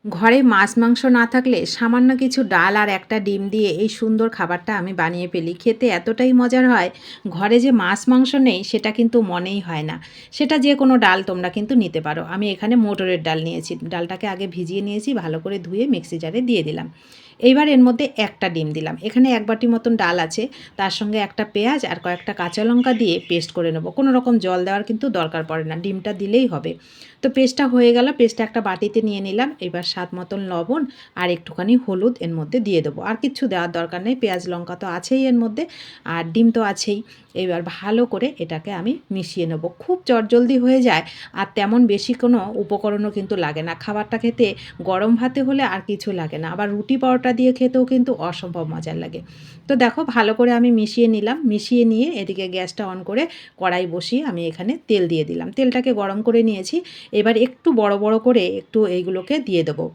ঘরে মাছ মাংস না থাকলে সামান্য কিছু ডাল আর একটা ডিম দিয়ে এই সুন্দর খাবারটা আমি বানিয়ে ফেলি। খেতে এতটাই মজার হয়, ঘরে যে মাছ মাংস নেই সেটা কিন্তু মনেই হয় না। সেটা যে কোনো ডাল তোমরা কিন্তু নিতে পারো। আমি এখানে মটরের ডাল নিয়েছি, ডালটাকে আগে ভিজিয়ে নিয়েছি, ভালো করে ধুয়ে মিক্সি জারে দিয়ে দিলাম। এইবার এর মধ্যে একটা ডিম দিলাম, এখানে এক বাটি মতন ডাল আছে, তার সঙ্গে একটা পেঁয়াজ আর কয়েকটা কাঁচা লঙ্কা দিয়ে পেস্ট করে নেবো। কোনো রকম জল দেওয়ার কিন্তু দরকার পড়ে না, ডিমটা দিলেই হবে। তো পেস্টটা হয়ে গেল, পেস্টটা একটা বাটিতে নিয়ে নিলাম। এবার স্বাদ মতন লবণ আর একটুখানি হলুদ এর মধ্যে দিয়ে দেবো, আর কিচ্ছু দেওয়ার দরকার নেই, পেঁয়াজ লঙ্কা তো আছেই এর মধ্যে, আর ডিম তো আছেই। এবার ভালো করে এটাকে আমি মিশিয়ে নেবো, খুব চটজলদি হয়ে যায়, আর তেমন বেশি কোনো উপকরণও কিন্তু লাগে না। খাবারটা খেতে গরম ভাতে হলে আর কিছু লাগে না, আবার রুটি পরোটা দিয়ে খেতেও কিন্তু অসম্ভব মজার লাগে। তো দেখো ভালো করে আমি মিশিয়ে নিলাম, মিশিয়ে নিয়ে এদিকে গ্যাসটা অন করে কড়াই বসিয়ে আমি এখানে তেল দিয়ে দিলাম, তেলটাকে গরম করে নিয়েছি। এবার একটু বড় বড় করে একটু এইগুলোকে দিয়ে দেবো,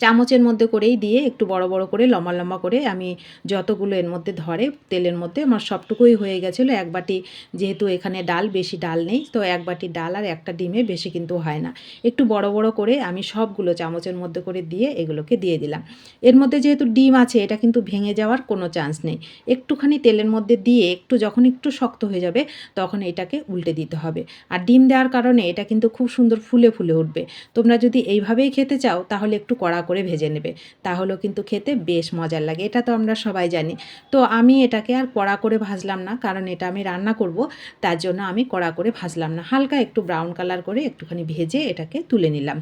চামচের মধ্যে করেই দিয়ে একটু বড় বড় করে লম্বা লম্বা করে আমি যতগুলো এর মধ্যে ধরে তেলের মধ্যে, আমার সবটুকুই হয়ে গেছিলো এক বাটি। যেহেতু এখানে ডাল, বেশি ডাল নেই, তো এক বাটি ডাল আর একটা ডিমে বেশি কিন্তু হয় না। একটু বড় বড় করে আমি সবগুলো চামচের মধ্যে করে দিয়ে এগুলোকে দিয়ে দিলাম। এর মধ্যে যেহেতু ডিম আছে, এটা কিন্তু ভেঙে যাওয়ার কোনো চান্স নেই। একটুখানি তেলের মধ্যে দিয়ে যখন একটু শক্ত হয়ে যাবে তখন এটাকে উল্টে দিতে হবে। আর ডিম দেওয়ার কারণে এটা কিন্তু খুব সুন্দর ফুলে ফুলে উঠবে। তোমরা যদি এইভাবেই খেতে চাও তাহলে একটু কড়া করে ভেজে নেবে, তাহলেও কিন্তু খেতে বেশ মজার লাগে, এটা তো আমরা সবাই জানি। তো আমি এটাকে আর কড়া করে ভাজলাম না, কারণ এটা আমি রান্না করব, তার জন্য আমি কড়া করে ভাজলাম না, হালকা একটু ব্রাউন কালার করে একটুখানি ভেজে এটাকে তুলে নিলাম।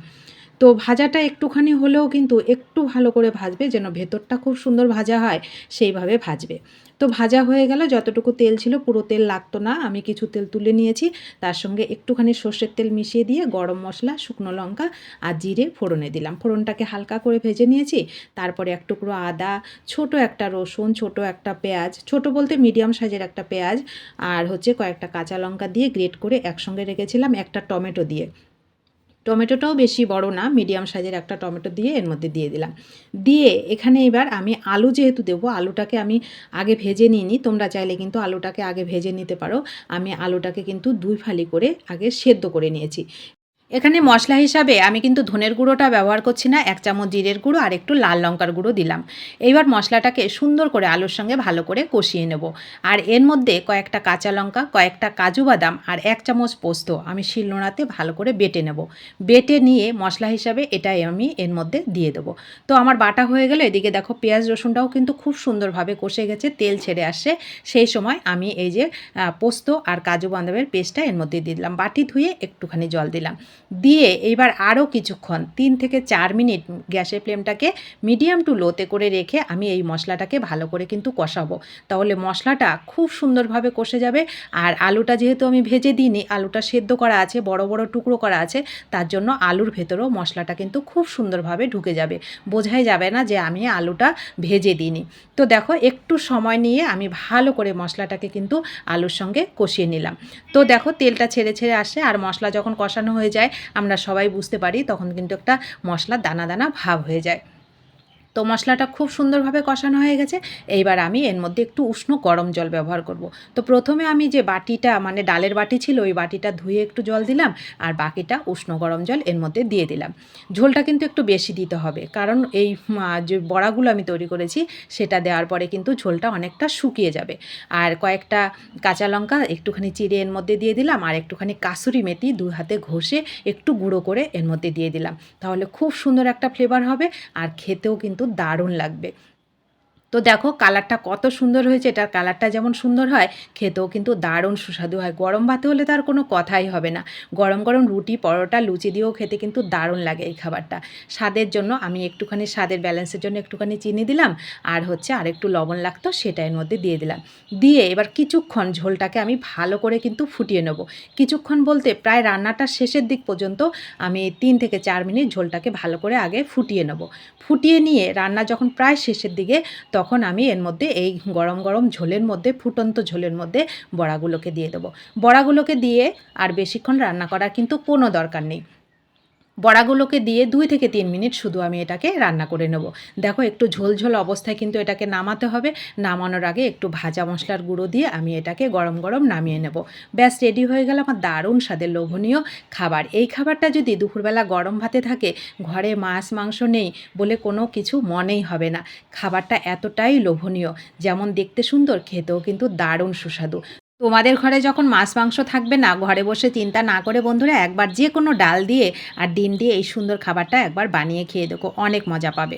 তো ভাজাটা একটুখানি হলেও কিন্তু একটু ভালো করে ভাজবে, যেন ভেতরটা খুব সুন্দর ভাজা হয়, সেইভাবে ভাজবে। তো ভাজা হয়ে গেল, যতটুকু তেল ছিল, পুরো তেল লাগতো না, আমি কিছু তেল তুলে নিয়েছি। তার সঙ্গে একটুখানি সর্ষের তেল মিশিয়ে দিয়ে গরম মশলা, শুকনো লঙ্কা আর জিরে ফোড়নে দিলাম, ফোড়নটাকে হালকা করে ভেজে নিয়েছি। তারপরে এক টুকরো আদা, ছোট একটা রসুন, ছোট একটা পেঁয়াজ, ছোট বলতে মিডিয়াম সাইজের একটা পেঁয়াজ, আর হচ্ছে কয়েকটা কাঁচা লঙ্কা দিয়ে গ্রেট করে একসঙ্গে রেখেছিলাম, একটা টমেটো দিয়ে, টমেটোটাও বেশি বড় না, মিডিয়াম সাইজের একটা টমেটো দিয়ে এর মধ্যে দিয়ে দিলাম। দিয়ে এখানে এবার আমি আলু যেহেতু দেবো, আলুটাকে আমি আগে ভেজে নিইনি, তোমরা চাইলে কিন্তু আলুটাকে আগে ভেজে নিতে পারো। আমি আলুটাকে কিন্তু দুই ফালি করে আগে সেদ্ধ করে নিয়েছি। এখানে মশলা হিসাবে আমি কিন্তু ধনের গুঁড়োটা ব্যবহার করছি না, এক চামচ জিরের গুঁড়ো আর একটু লাল লঙ্কার গুঁড়ো দিলাম। এইবার মশলাটাকে সুন্দর করে আলুর সঙ্গে ভালো করে কষিয়ে নেব। আর এর মধ্যে কয়েকটা কাঁচা লঙ্কা, কয়েকটা কাজু বাদাম আর এক চামচ পোস্ত আমি শিলনোড়াতে ভালো করে বেটে নেব। বেটে নিয়ে মশলা হিসাবে এটাই আমি এর মধ্যে দিয়ে দেবো। তো আমার বাটা হয়ে গেলে এদিকে দেখো পেঁয়াজ রসুনটাও কিন্তু খুব সুন্দরভাবে কষে গেছে, তেল ছেড়ে আসছে। সেই সময় আমি এই যে পোস্ত আর কাজু বাদামের পেস্টটা এর মধ্যে দিয়ে দিলাম, বাটি ধুয়ে একটুখানি জল দিলাম, দিয়ে এইবার আরও কিছুক্ষণ 3 থেকে 4 মিনিট গ্যাসের ফ্লেমটাকে মিডিয়াম টু লোতে করে রেখে আমি এই মশলাটাকে ভালো করে কিন্তু কষাবো। তাহলে মশলাটা খুব সুন্দরভাবে কষে যাবে। আর আলুটা যেহেতু আমি ভেজে দিইনি, আলুটা সেদ্ধ করা আছে, বড় বড় টুকরো করা আছে, তার জন্য আলুর ভেতরেও মশলাটা কিন্তু খুব সুন্দরভাবে ঢুকে যাবে, বোঝাই যাবে না যে আমি আলুটা ভেজে দিইনি। তো দেখো একটু সময় নিয়ে আমি ভালো করে মশলাটাকে কিন্তু আলুর সঙ্গে কষিয়ে নিলাম। তো দেখো তেলটা ছেড়ে ছেড়ে আসে, আর মশলা যখন কষানো হয়ে যায় আমরা সবাই বুঝতে পারি, তখন কিন্তু একটা মশলার দানা দানা ভাব হয়ে যায়। তো মশলাটা খুব সুন্দরভাবে কষানো হয়ে গেছে। এইবার আমি এর মধ্যে একটু উষ্ণ গরম জল ব্যবহার করব। তো প্রথমে আমি যে বাটিটা, মানে ডালের বাটি ছিল, ওই বাটিটা ধুয়ে একটু জল দিলাম, আর বাকিটা উষ্ণ গরম জল এর মধ্যে দিয়ে দিলাম। ঝোলটা কিন্তু একটু বেশি দিতে হবে, কারণ এই যে বড়াগুলো আমি তৈরি করেছি সেটা দেওয়ার পরে কিন্তু ঝোলটা অনেকটা শুকিয়ে যাবে। আর কয়েকটা কাঁচা লঙ্কা একটুখানি চিড়ে এর মধ্যে দিয়ে দিলাম, আর একটুখানি কাসুরি মেথি 2 হাতে ঘষে একটু গুঁড়ো করে এর মধ্যে দিয়ে দিলাম, তাহলে খুব সুন্দর একটা ফ্লেভার হবে, আর খেতেও কিন্তু দারুণ লাগবে। তো দেখো কালারটা কত সুন্দর হয়েছে, এটার কালারটা যেমন সুন্দর হয়, খেতেও কিন্তু দারুণ সুস্বাদু হয়। গরম ভাতে হলে তার কোনো কথাই হবে না, গরম গরম রুটি পরোটা লুচি দিয়েও খেতে কিন্তু দারুণ লাগে এই খাবারটা। স্বাদের জন্য আমি একটুখানি, স্বাদের ব্যালেন্সের জন্য একটুখানি চিনি দিলাম, আর হচ্ছে আর একটু লবণ লাগতো সেটা এর মধ্যে দিয়ে দিলাম। দিয়ে এবার কিছুক্ষণ ঝোলটাকে আমি ভালো করে কিন্তু ফুটিয়ে নেব। কিছুক্ষণ বলতে প্রায় রান্নাটার শেষের দিক পর্যন্ত আমি 3 থেকে 4 মিনিট ঝোলটাকে ভালো করে আগে ফুটিয়ে নেব। ফুটিয়ে নিয়ে রান্না যখন প্রায় শেষের দিকে, তখন আমি এর মধ্যে এই গরম গরম ঝোলের মধ্যে, ফুটন্ত ঝোলের মধ্যে বড়াগুলোকে দিয়ে দেবো। বড়াগুলোকে দিয়ে আর বেশিক্ষণ রান্না করার কিন্তু কোনো দরকার নেই। বড়াগুলোকে দিয়ে 2 থেকে 3 মিনিট শুধু আমি এটাকে রান্না করে নেব। দেখো একটু ঝোল ঝোল অবস্থায় কিন্তু এটাকে নামাতে হবে। নামানোর আগে একটু ভাজা মশলার গুঁড়ো দিয়ে আমি এটাকে গরম গরম নামিয়ে নেব। ব্যাস রেডি হয়ে গেল আমার দারুণ স্বাদের লোভনীয় খাবার। এই খাবারটা যদি দুপুরবেলা গরম ভাতে থাকে, ঘরে মাছ মাংস নেই বলে কোনো কিছু মনেই হবে না। খাবারটা এতটাই লোভনীয়, যেমন দেখতে সুন্দর, খেতেও কিন্তু দারুণ সুস্বাদু। তোমাদের ঘরে যখন মাছ মাংস থাকবে না, ঘরে বসে চিন্তা না করে বন্ধুরা একবার যে কোনো ডাল দিয়ে আর ডিম দিয়ে এই সুন্দর খাবারটা একবার বানিয়ে খেয়ে দেখো, অনেক মজা পাবে।